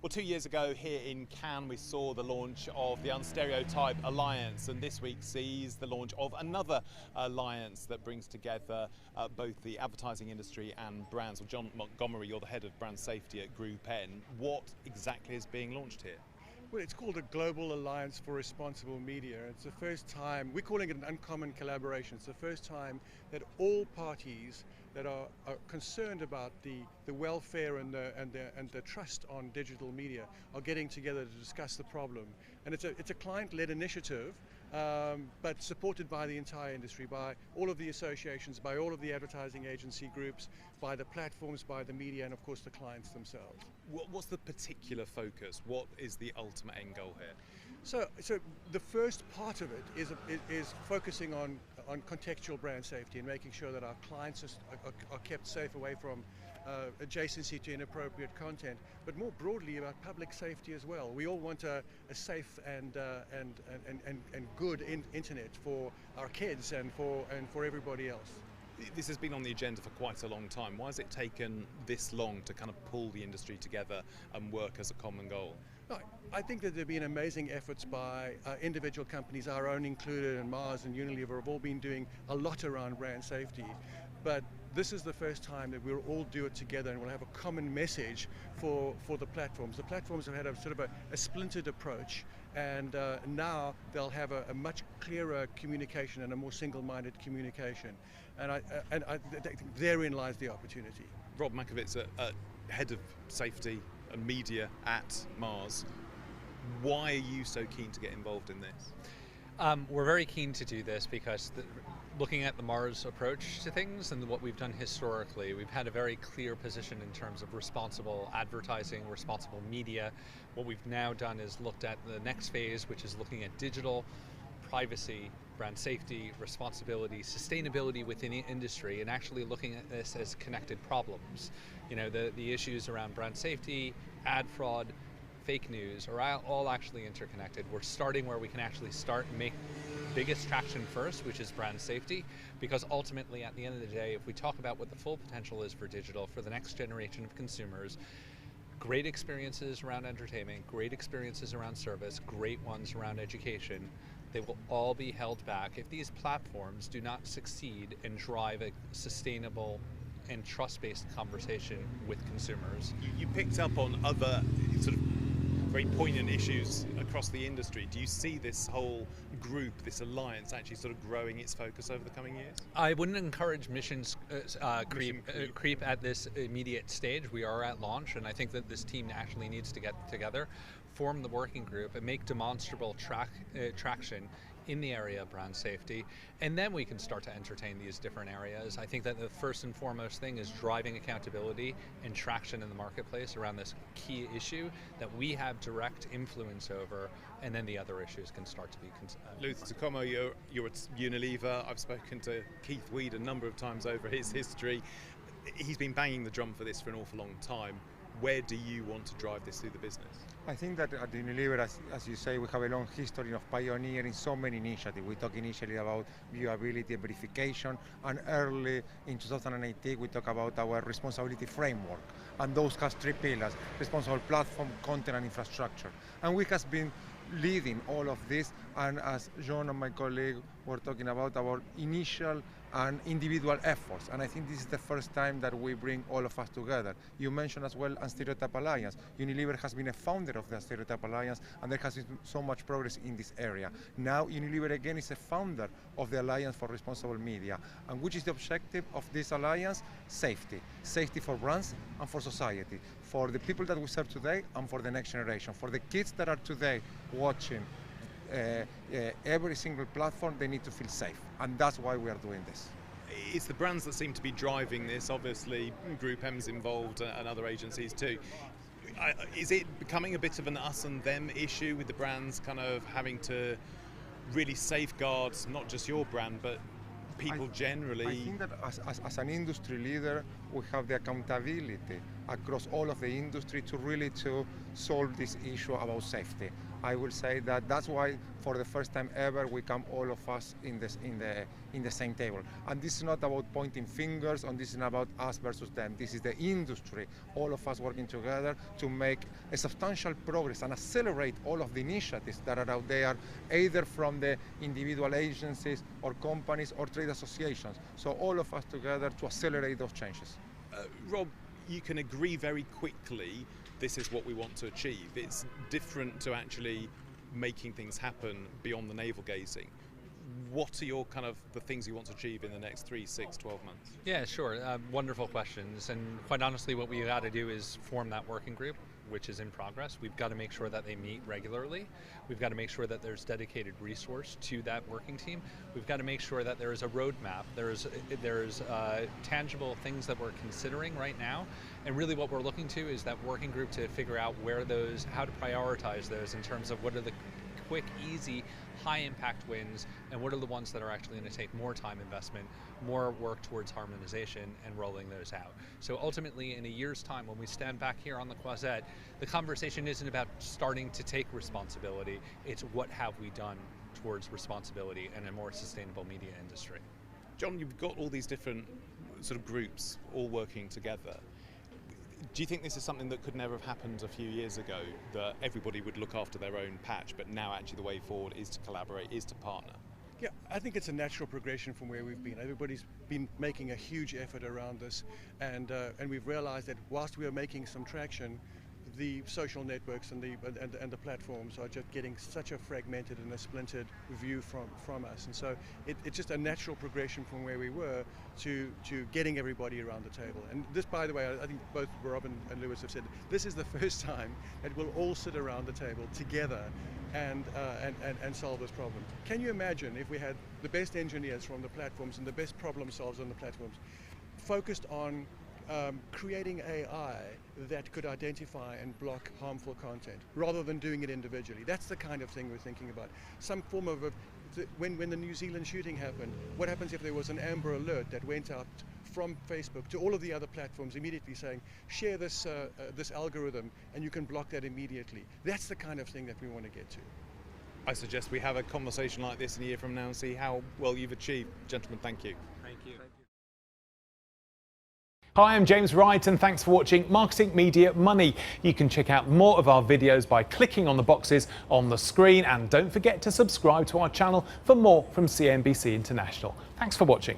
Well, 2 years ago here in Cannes, we saw the launch of the Unstereotype Alliance, and this week sees the launch of another alliance that brings together both the advertising industry and brands. Well, John Montgomery, you're the head of brand safety at Group N. What exactly is being launched here? Well, it's called a Global Alliance for Responsible Media. It's the first time, we're calling it an uncommon collaboration. It's the first time that all parties that are concerned about the welfare and the trust on digital media are getting together to discuss the problem. And it's a client-led initiative, but supported by the entire industry, by all of the associations, by all of the advertising agency groups, by the platforms, by the media, and of course the clients themselves. What's the particular focus? What is the ultimate end goal here? So the first part of it is focusing on contextual brand safety and making sure that our clients are kept safe away from adjacency to inappropriate content, but more broadly about public safety as well. We all want a safe and good internet for our kids and for everybody else. This has been on the agenda for quite a long time. Why has it taken this long to kind of pull the industry together and work as a common goal? I think that there have been amazing efforts by individual companies, our own included, and Mars and Unilever have all been doing a lot around brand safety. But this is the first time that we'll all do it together and we'll have a common message for the platforms. The platforms have had a sort of a splintered approach, and now they'll have a much clearer communication and a more single-minded communication. And I think therein lies the opportunity. Rob Makovitz, head of safety and media at Mars. Why are you so keen to get involved in this? We're very keen to do this because looking at the Mars approach to things and what we've done historically, we've had a very clear position in terms of responsible advertising, responsible media. What we've now done is looked at the next phase, which is looking at digital, privacy, brand safety, responsibility, sustainability within the industry, and actually looking at this as connected problems. You know, the issues around brand safety, ad fraud, fake news are all actually interconnected. We're starting where we can actually start and make biggest traction first, which is brand safety, because ultimately at the end of the day, if we talk about what the full potential is for digital, for the next generation of consumers, great experiences around entertainment, great experiences around service, great ones around education, they will all be held back if these platforms do not succeed and drive a sustainable and trust-based conversation with consumers. You picked up on other sort of very poignant issues across the industry. Do you see this whole group, this alliance, actually sort of growing its focus over the coming years? I wouldn't encourage missions creep at this immediate stage. We are at launch, and I think that this team actually needs to get together, form the working group, and make demonstrable traction in the area of brand safety, and then we can start to entertain these different areas. I think that the first and foremost thing is driving accountability and traction in the marketplace around this key issue that we have direct influence over, and then the other issues can start to be Luther Tacomo, you're at Unilever. I've spoken to Keith Weed a number of times over his history. He's been banging the drum for this for an awful long time. Where do you want to drive this through the business? I think that at Unilever, as you say, we have a long history of pioneering so many initiatives. We talked initially about viewability and verification, and early in 2018 we talked about our responsibility framework, and those have three pillars: responsible platform, content, and infrastructure. And we have been leading all of this, and as John and my colleague were talking about our initial and individual efforts, and I think this is the first time that we bring all of us together. You mentioned as well Unstereotype Alliance. Unilever has been a founder of the Unstereotype Alliance, and there has been so much progress in this area. Now Unilever again is a founder of the Alliance for Responsible Media, and which is the objective of this alliance? Safety. Safety for brands and for society, for the people that we serve today and for the next generation, for the kids that are today watching every single platform. They need to feel safe, and that's why we are doing this. It's the brands that seem to be driving this. Obviously, Group M's involved and other agencies too. Is it becoming a bit of an us and them issue, with the brands kind of having to really safeguard not just your brand, but people generally? I think that as an industry leader, we have the accountability across all of the industry to really solve this issue about safety. I will say that that's why for the first time ever we come all of us in the same table. And this is not about pointing fingers, and this is not about us versus them. This is the industry, all of us working together to make a substantial progress and accelerate all of the initiatives that are out there, either from the individual agencies or companies or trade associations. So all of us together to accelerate those changes. Rob, you can agree very quickly this is what we want to achieve. It's different to actually making things happen beyond the navel gazing. What are your the things you want to achieve in the next 3, 6, 12 months? Yeah, sure. Wonderful questions. And quite honestly, what we got to do is form that working group, which is in progress. We've got to make sure that they meet regularly. We've got to make sure that there's dedicated resource to that working team. We've got to make sure that there is a roadmap. There's tangible things that we're considering right now. And really what we're looking to is that working group to figure out how to prioritize those in terms of what are the quick, easy, high impact wins, and what are the ones that are actually going to take more time investment, more work towards harmonization, and rolling those out. So ultimately, in a year's time, when we stand back here on the Croisette, the conversation isn't about starting to take responsibility, it's what have we done towards responsibility and a more sustainable media industry. John, you've got all these different groups all working together. Do you think this is something that could never have happened a few years ago, that everybody would look after their own patch, but now actually the way forward is to collaborate, is to partner? Yeah, I think it's a natural progression from where we've been. Everybody's been making a huge effort around this, and we've realized that whilst we are making some traction, the social networks and the platforms are just getting such a fragmented and a splintered view from us, and so it's just a natural progression from where we were to getting everybody around the table. And this, by the way, I think both Rob and Lewis have said, this is the first time that we'll all sit around the table together and solve this problem. Can you imagine if we had the best engineers from the platforms and the best problem solvers on the platforms focused on creating AI that could identify and block harmful content rather than doing it individually? That's the kind of thing we're thinking about. Some form of when the New Zealand shooting happened, what happens if there was an Amber Alert that went out from Facebook to all of the other platforms immediately saying, share this algorithm and you can block that immediately? That's the kind of thing that we want to get to. I suggest we have a conversation like this in a year from now and see how well you've achieved. Gentlemen, thank you. Thank you. Hi, I'm James Wright and thanks for watching Marketing Media Money. You can check out more of our videos by clicking on the boxes on the screen, and don't forget to subscribe to our channel for more from CNBC International. Thanks for watching.